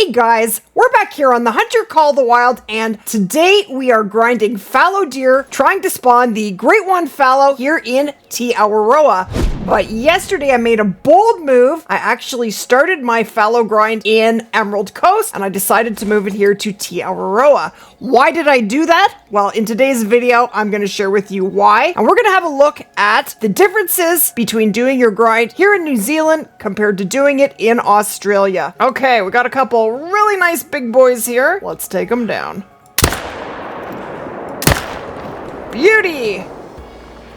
Hey guys, we're back here on the Hunter Call the Wild, and today we are grinding fallow deer, trying to spawn the Great One Fallow here in Te Awaroa. But yesterday I made a bold move. I actually started my fallow grind in Emerald Coast, and I decided to move it here to Te Awaroa. Why did I do that? Well, in today's video, I'm going to share with you why, and we're going to have a look at the differences between doing your grind here in New Zealand compared to doing it in Australia. Okay, we got a couple really nice big boys here. Let's take them down. Beauty!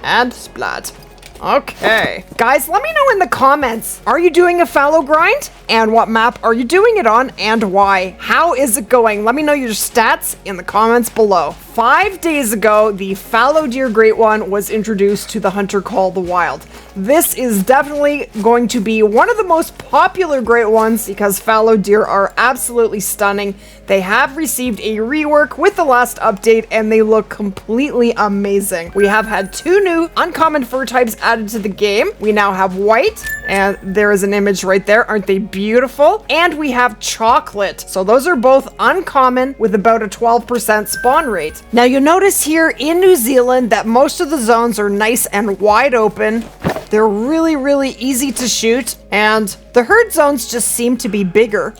And Splat. Okay. Guys, let me know in the comments, are you doing a fallow grind? And what map are you doing it on and why? How is it going? Let me know your stats in the comments below. 5 days ago, the fallow deer Great One was introduced to the Hunter Call the Wild. This is definitely going to be one of the most popular Great Ones because fallow deer are absolutely stunning. They have received a rework with the last update and they look completely amazing. We have had 2 new uncommon fur types added to the game. We now have white, and there is an image right there. Aren't they beautiful? And we have chocolate. So those are both uncommon with about a 12% spawn rate. Now you'll notice here in New Zealand that most of the zones are nice and wide open. They're really easy to shoot, and the herd zones just seem to be bigger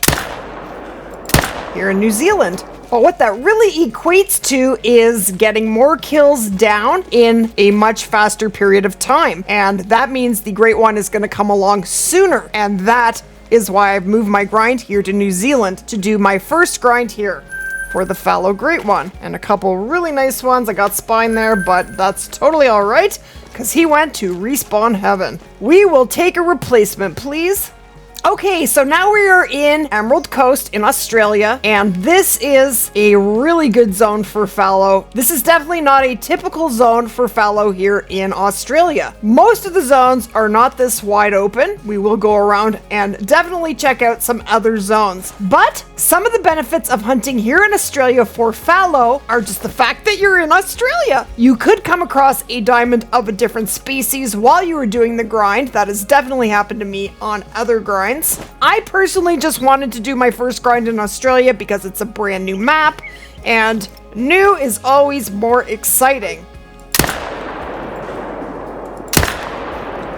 here in New Zealand. But what that really equates to is getting more kills down in a much faster period of time. And that means the Great One is going to come along sooner. And that is why I've moved my grind here to New Zealand to do my first grind here for the fallow Great One. And a couple really nice ones. I got Spine there, but that's totally all right because he went to respawn heaven. We will take a replacement, please. Okay, so now we are in Emerald Coast in Australia, and this is a really good zone for fallow. This is definitely not a typical zone for fallow here in Australia. Most of the zones are not this wide open. We will go around and definitely check out some other zones. But some of the benefits of hunting here in Australia for fallow are just the fact that you're in Australia. You could come across a diamond of a different species while you were doing the grind. That has definitely happened to me on other grinds. I personally just wanted to do my first grind in Australia because it's a brand new map, and new is always more exciting.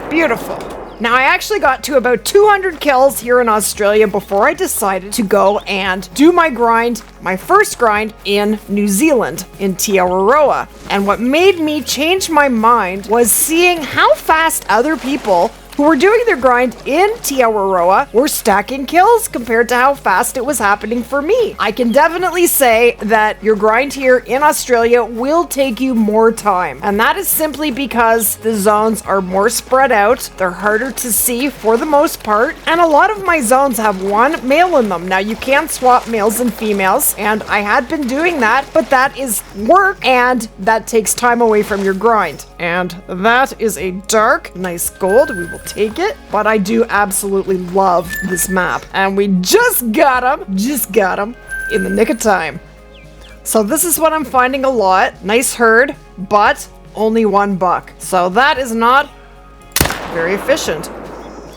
Beautiful. Now I actually got to about 200 kills here in Australia before I decided to go and do my grind, my first grind in New Zealand, in Te Awaroa. And what made me change my mind was seeing how fast other people who were doing their grind in Te Awaroa were stacking kills compared to how fast it was happening for me. I can definitely say that your grind here in Australia will take you more time. And that is simply because the zones are more spread out. They're harder to see for the most part. And a lot of my zones have one male in them. Now you can swap males and females, and I had been doing that, but that is work and that takes time away from your grind. And that is a dark, nice gold. We will take it, but I do absolutely love this map. And we just got him in the nick of time. So this is what I'm finding a lot. Nice herd, but only 1 buck. So that is not very efficient.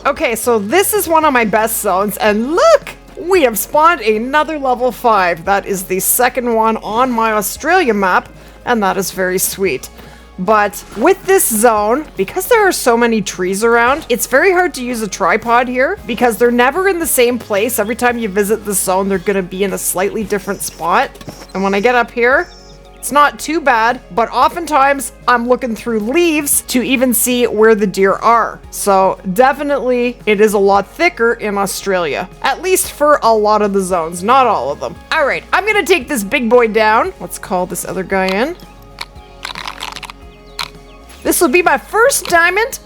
Okay, so this is one of my best zones, and look! We have spawned another level 5. That is the second one on my Australia map, and that is very sweet. But with this zone, because there are so many trees around, it's very hard to use a tripod here because they're never in the same place. Every time you visit the zone, they're going to be in a slightly different spot. And when I get up here, it's not too bad, but oftentimes I'm looking through leaves to even see where the deer are. So definitely it is a lot thicker in Australia, at least for a lot of the zones, not all of them. All right, I'm going to take this big boy down. Let's call this other guy in. This will be my first diamond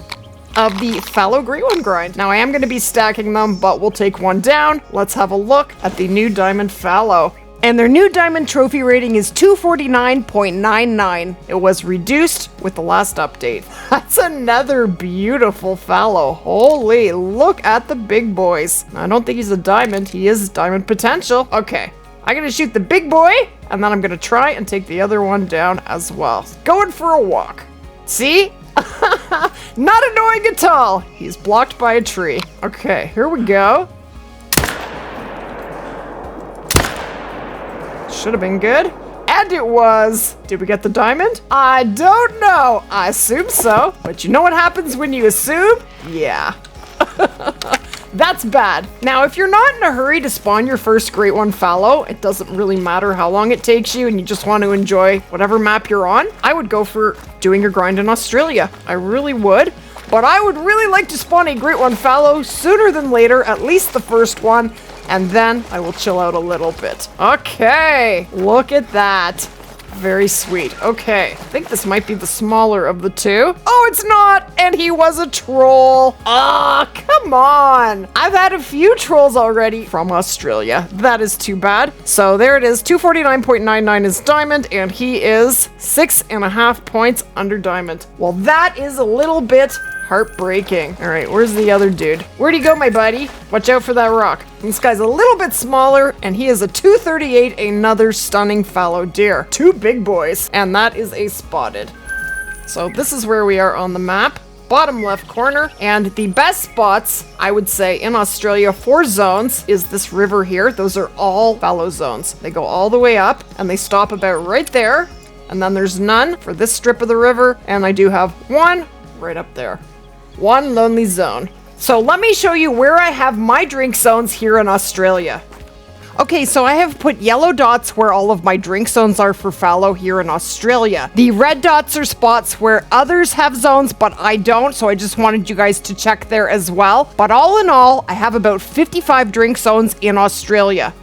of the fallow Great One grind. Now I am going to be stacking them, but we'll take one down. Let's have a look at the new diamond fallow. And their new diamond trophy rating is 249.99. It was reduced with the last update. That's another beautiful fallow. Holy, look at the big boys. I don't think he's a diamond. He is diamond potential. Okay, I'm going to shoot the big boy, and then I'm going to try and take the other one down as well. Going for a walk. See? Not annoying at all. He's blocked by a tree. Okay, here we go. Should have been good. And it was. Did we get the diamond? I don't know. I assume so. But you know what happens when you assume? Yeah. That's bad. Now, if you're not in a hurry to spawn your first Great One Fallow, it doesn't really matter how long it takes you and you just want to enjoy whatever map you're on, I would go for doing your grind in Australia. I really would. But I would really like to spawn a Great One Fallow sooner than later, at least the first one, and then I will chill out a little bit. Okay, look at that. Very sweet. Okay, I think this might be the smaller of the two. Oh, it's not! And he was a troll. Ah, come on! I've had a few trolls already from Australia. That is too bad. So there it is. 249.99 is diamond, and he is 6.5 points under diamond. Well, that is a little bit heartbreaking. All right, where's the other dude? Where'd he go, my buddy? Watch out for that rock. This guy's a little bit smaller, and he is a 238, another stunning fallow deer. Two big boys, and that is a spotted. So this is where we are on the map. Bottom left corner, and the best spots, I would say, in Australia for zones is this river here. Those are all fallow zones. They go all the way up, and they stop about right there, and then there's none for this strip of the river, and I do have one right up there. One lonely zone. So let me show you where I have my drink zones here in Australia. Okay, so I have put yellow dots where all of my drink zones are for fallow here in Australia. The red dots are spots where others have zones, but I don't, so I just wanted you guys to check there as well. But all in all, I have about 55 drink zones in Australia.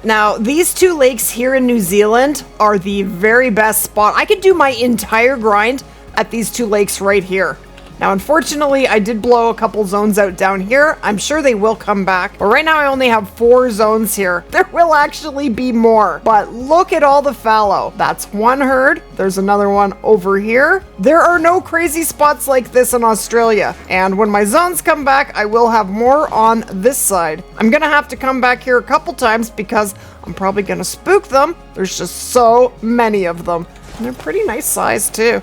Now, these two lakes here in New Zealand are the very best spot. I could do my entire grind at these two lakes right here. Now, unfortunately, I did blow a couple zones out down here. I'm sure they will come back, but right now I only have 4 zones here. There will actually be more, but look at all the fallow. That's one herd. There's another one over here. There are no crazy spots like this in Australia, and when my zones come back, I will have more on this side. I'm gonna have to come back here a couple times because I'm probably gonna spook them. There's just so many of them, and they're pretty nice size too.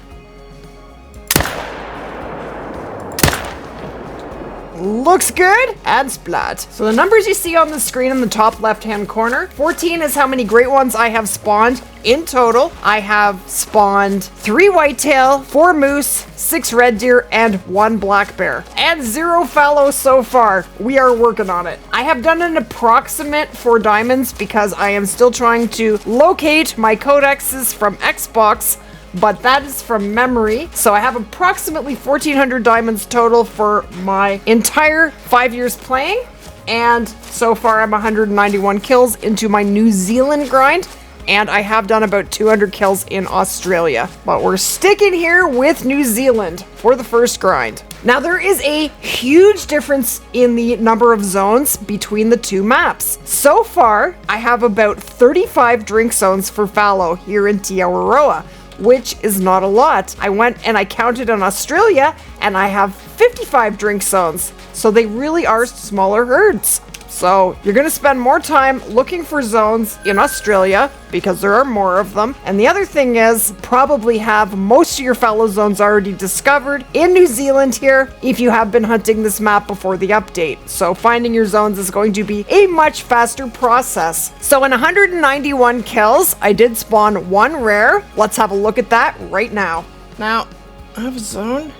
Looks good, and splat. So the numbers you see on the screen in the top left-hand corner, 14 is how many great ones I have spawned. In total, I have spawned 3 whitetail, 4 moose, 6 red deer, and 1 black bear. And 0 fallow so far. We are working on it. I have done an approximate for diamonds because I am still trying to locate my codexes from Xbox, but that is from memory. So I have approximately 1,400 diamonds total for my entire 5 years playing. And so far I'm 191 kills into my New Zealand grind. And I have done about 200 kills in Australia. But we're sticking here with New Zealand for the first grind. Now there is a huge difference in the number of zones between the two maps. So far, I have about 35 drink zones for fallow here in Te Awaroa, which is not a lot. I went and I counted in Australia and I have 55 drink zones. So they really are smaller herds. So you're gonna spend more time looking for zones in Australia because there are more of them. And the other thing is probably have most of your fallow zones already discovered in New Zealand here if you have been hunting this map before the update. So finding your zones is going to be a much faster process. So in 191 kills, I did spawn 1 rare. Let's have a look at that right now. Now, I have a zone.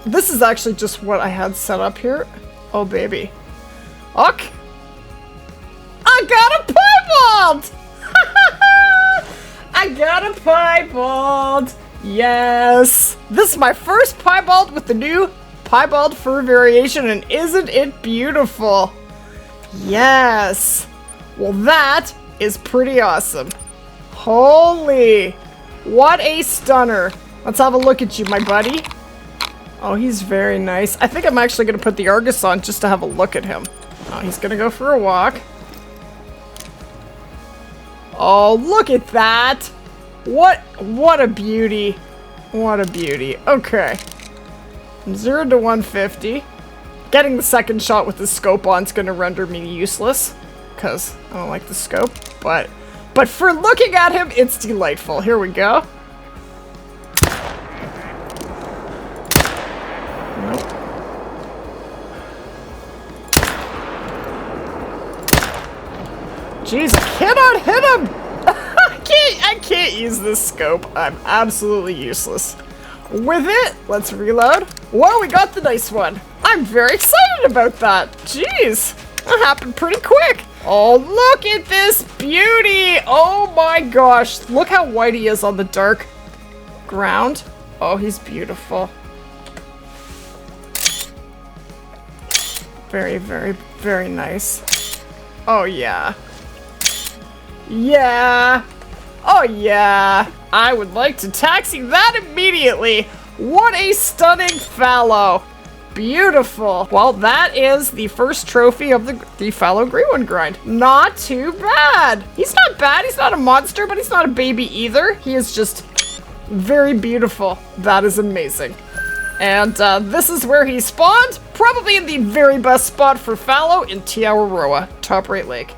This is actually just what I had set up here. Oh baby. Okay. I got a piebald! I got a piebald! Yes! This is my first piebald with the new piebald fur variation, and isn't it beautiful? Yes! Well, that is pretty awesome. Holy! What a stunner! Let's have a look at you, my buddy. Oh, he's very nice. I think I'm actually going to put the Argus on just to have a look at him. Oh, he's gonna go for a walk. Oh, look at that! What a beauty. What a beauty. Okay. From 0 to 150. Getting the second shot with the scope on is gonna render me useless, because I don't like the scope, but for looking at him, it's delightful. Here we go. Nope. Jeez, I cannot hit him! I can't use this scope. I'm absolutely useless. With it, let's reload. Whoa, we got the nice one. I'm very excited about that. Jeez, that happened pretty quick. Oh, look at this beauty. Oh my gosh, look how white he is on the dark ground. Oh, he's beautiful. Very, very, very nice. Oh yeah. Yeah. Oh yeah. I would like to taxi that immediately. What a stunning fallow. Beautiful. Well, that is the first trophy of the fallow Great One Grind. Not too bad. He's not bad. He's not a monster, but he's not a baby either. He is just very beautiful. That is amazing. And this is where he spawned. Probably in the very best spot for fallow in Te Awaroa, top right lake.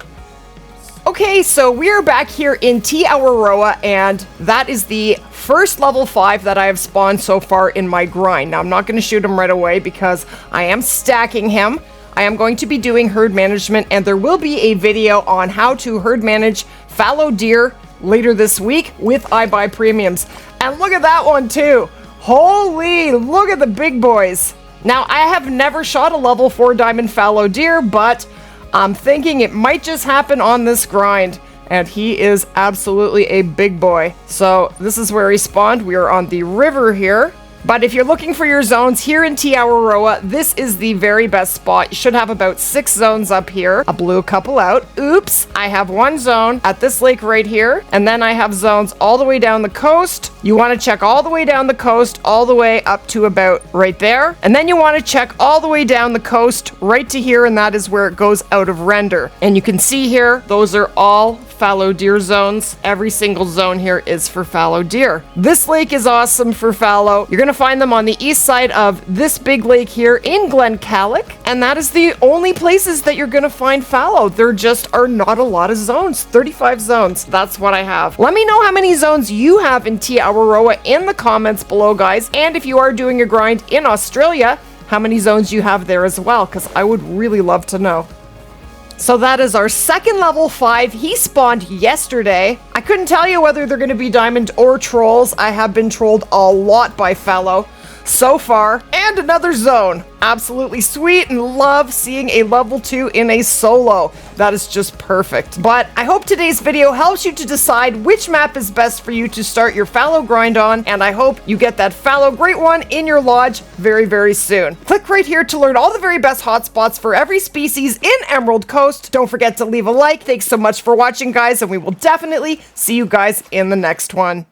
Okay, so we're back here in Te Awaroa, and that is the first level 5 that I have spawned so far in my grind. Now, I'm not going to shoot him right away because I am stacking him. I am going to be doing herd management, and there will be a video on how to herd manage fallow deer later this week with iBuy premiums. And look at that one too. Holy, look at the big boys. Now, I have never shot a level 4 diamond fallow deer, but I'm thinking it might just happen on this grind, and he is absolutely a big boy. So this is where he spawned. We are on the river here. But if you're looking for your zones here in Te Awaroa, this is the very best spot. You should have about 6 zones up here. I blew a couple out. Oops. I have one zone at this lake right here. And then I have zones all the way down the coast. You want to check all the way down the coast, all the way up to about right there. And then you want to check all the way down the coast right to here, and that is where it goes out of render. And you can see here, those are all fallow deer zones. Every single zone here is for fallow deer. This lake is awesome for fallow. You're gonna find them on the east side of this big lake here in Glencalloch, and that is the only places that you're gonna find fallow. There just are not a lot of zones. 35 zones. That's what I have. Let me know how many zones you have in Te Awaroa in the comments below, guys. And if you are doing a grind in Australia, how many zones you have there as well, because I would really love to know. So that is our second level 5. He spawned yesterday. I couldn't tell you whether they're going to be diamond or trolls. I have been trolled a lot by fallow so far. And another zone. Absolutely sweet, and love seeing a level 2 in a solo. That is just perfect. But I hope today's video helps you to decide which map is best for you to start your fallow grind on, and I hope you get that fallow Great One in your lodge very, very soon. Click right here to learn all the very best hotspots for every species in Emerald Coast. Don't forget to leave a like. Thanks so much for watching, guys, and we will definitely see you guys in the next one.